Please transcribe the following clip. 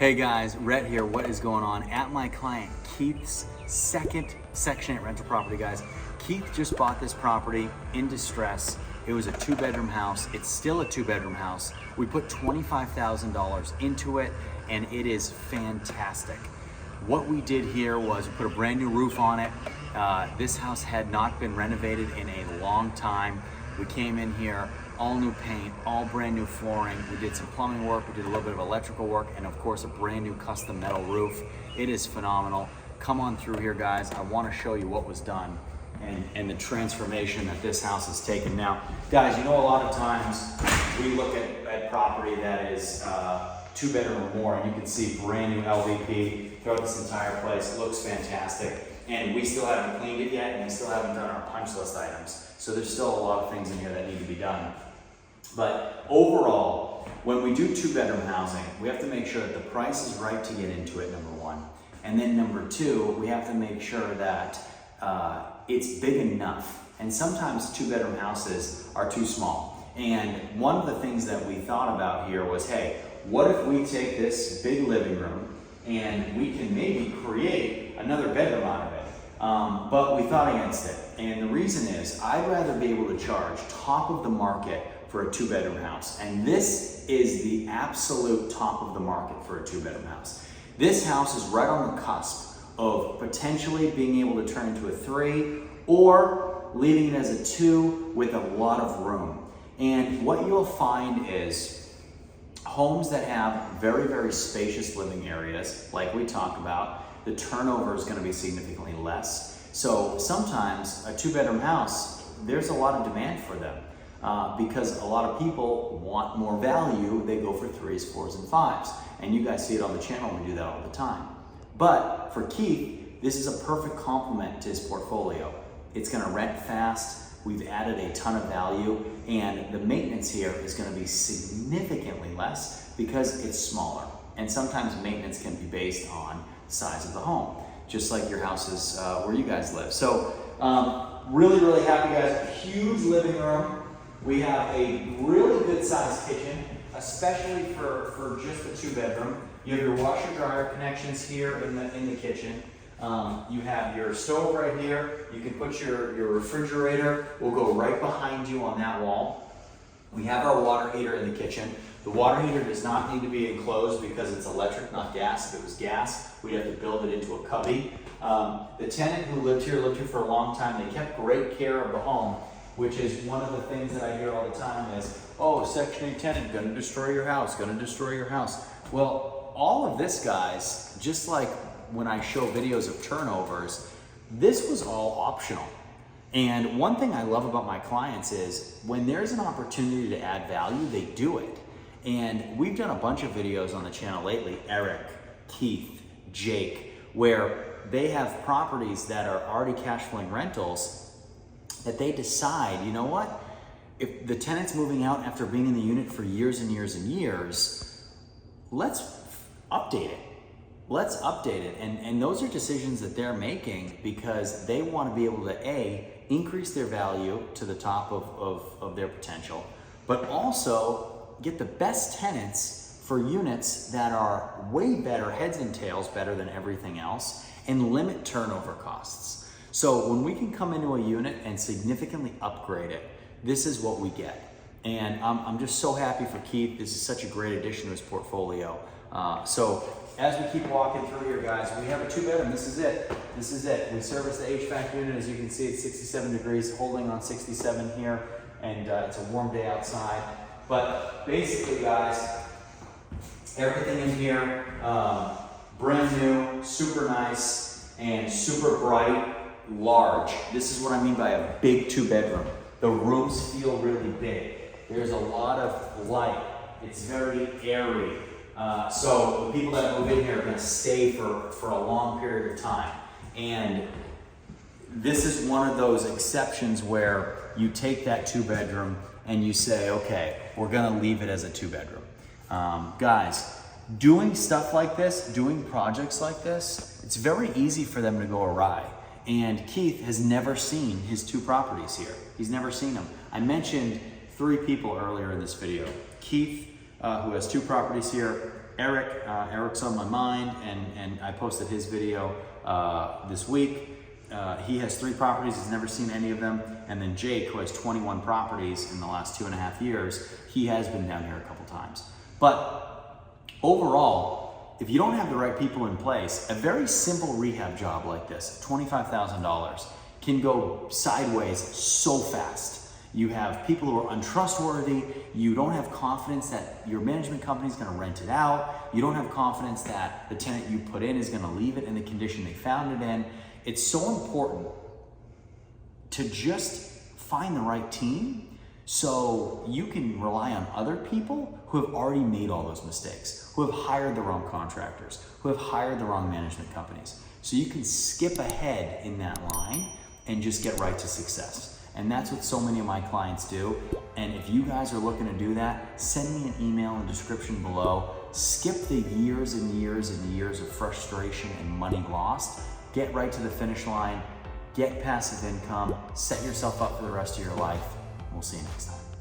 Hey guys, Rhett here. What is going on? At my client Keith's second Section 8 rental property, guys. Keith just bought this property in distress. It was a 2-bedroom house. It's still a 2-bedroom house. We put $25,000 into it and it is fantastic. What we did here was we put a brand new roof on it. This house had not been renovated in a long time. We came in here, all new paint, all brand new flooring. We did some plumbing work, we did a little bit of electrical work, and of course a brand new custom metal roof. It is phenomenal. Come on through here, guys. I want to show you what was done and the transformation that this house has taken. Now, guys, you know, a lot of times we look at property that is 2-bedroom or more, and you can see brand new LVP throughout this entire place. It looks fantastic. And we still haven't cleaned it yet, and we still haven't done our punch list items. So there's still a lot of things in here that need to be done. But overall, when we do 2-bedroom housing, we have to make sure that the price is right to get into it, number one. And then number two, we have to make sure that it's big enough. And sometimes 2-bedroom houses are too small. And one of the things that we thought about here was, hey, what if we take this big living room and we can maybe create another bedroom out of it? But we thought against it. And the reason is, I'd rather be able to charge top of the market for a 2-bedroom house. And this is the absolute top of the market for a 2-bedroom house. This house is right on the cusp of potentially being able to turn into a 3 or leaving it as a 2 with a lot of room. And what you'll find is homes that have very, very spacious living areas, like we talk about, the turnover is going to be significantly less. So sometimes a 2-bedroom house, there's a lot of demand for them because a lot of people want more value. They go for 3s, 4s, and 5s. And you guys see it on the channel. We do that all the time. But for Keith, this is a perfect complement to his portfolio. It's going to rent fast. We've added a ton of value, and the maintenance here is going to be significantly less because it's smaller. And sometimes maintenance can be based on size of the home, just like your houses where you guys live. So really, really happy, guys. Huge living room. We have a really good sized kitchen, especially for just a 2-bedroom. You have your washer dryer connections here in the kitchen. You have your stove right here. You can put your refrigerator will go right behind you on that wall. We have our water heater in the kitchen. The water heater does not need to be enclosed because it's electric, not gas. If it was gas, we'd have to build it into a cubby. The tenant who lived here for a long time. They kept great care of the home, which is one of the things that I hear all the time is, oh, Section 8 tenant, gonna destroy your house, gonna destroy your house. Well, all of this, guys, just like when I show videos of turnovers, this was all optional. And one thing I love about my clients is when there's an opportunity to add value, they do it. And we've done a bunch of videos on the channel lately, Eric, Keith, Jake, where they have properties that are already cash flowing rentals that they decide, you know what? If the tenant's moving out after being in the unit for years and years and years, let's update it. Let's update it. And those are decisions that they're making because they want to be able to, A, increase their value to the top of their potential, but also get the best tenants for units that are way better, heads and tails better than everything else, and limit turnover costs. So when we can come into a unit and significantly upgrade it, this is what we get. And I'm just so happy for Keith. This is such a great addition to his portfolio. So as we keep walking through here, guys, we have a 2-bedroom. This is it. This is it. We service the HVAC unit. As you can see, it's 67 degrees, holding on 67 here, and it's a warm day outside. But basically, guys, everything in here, brand new, super nice, and super bright, large. This is what I mean by a big 2-bedroom. The rooms feel really big. There's a lot of light. It's very airy. So the people that move in here are going to stay for a long period of time. And this is one of those exceptions where you take that 2-bedroom and you say, okay, we're going to leave it as a 2-bedroom. Guys, doing stuff like this, doing projects like this, it's very easy for them to go awry. And Keith has never seen his 2 properties here. He's never seen them. I mentioned 3 people earlier in this video. Keith, who has 2 properties here, Eric's on my mind, and I posted his video this week. He has 3 properties, he's never seen any of them. And then Jake, who has 21 properties in the last 2.5 years, he has been down here a couple times. But overall, if you don't have the right people in place, a very simple rehab job like this, $25,000, can go sideways so fast. You have people who are untrustworthy. You don't have confidence that your management company is going to rent it out. You don't have confidence that the tenant you put in is going to leave it in the condition they found it in. It's so important to just find the right team so you can rely on other people who have already made all those mistakes, who have hired the wrong contractors, who have hired the wrong management companies. So you can skip ahead in that line and just get right to success. And that's what so many of my clients do. And if you guys are looking to do that, send me an email in the description below. Skip the years and years and years of frustration and money lost. Get right to the finish line, get passive income, set yourself up for the rest of your life. We'll see you next time.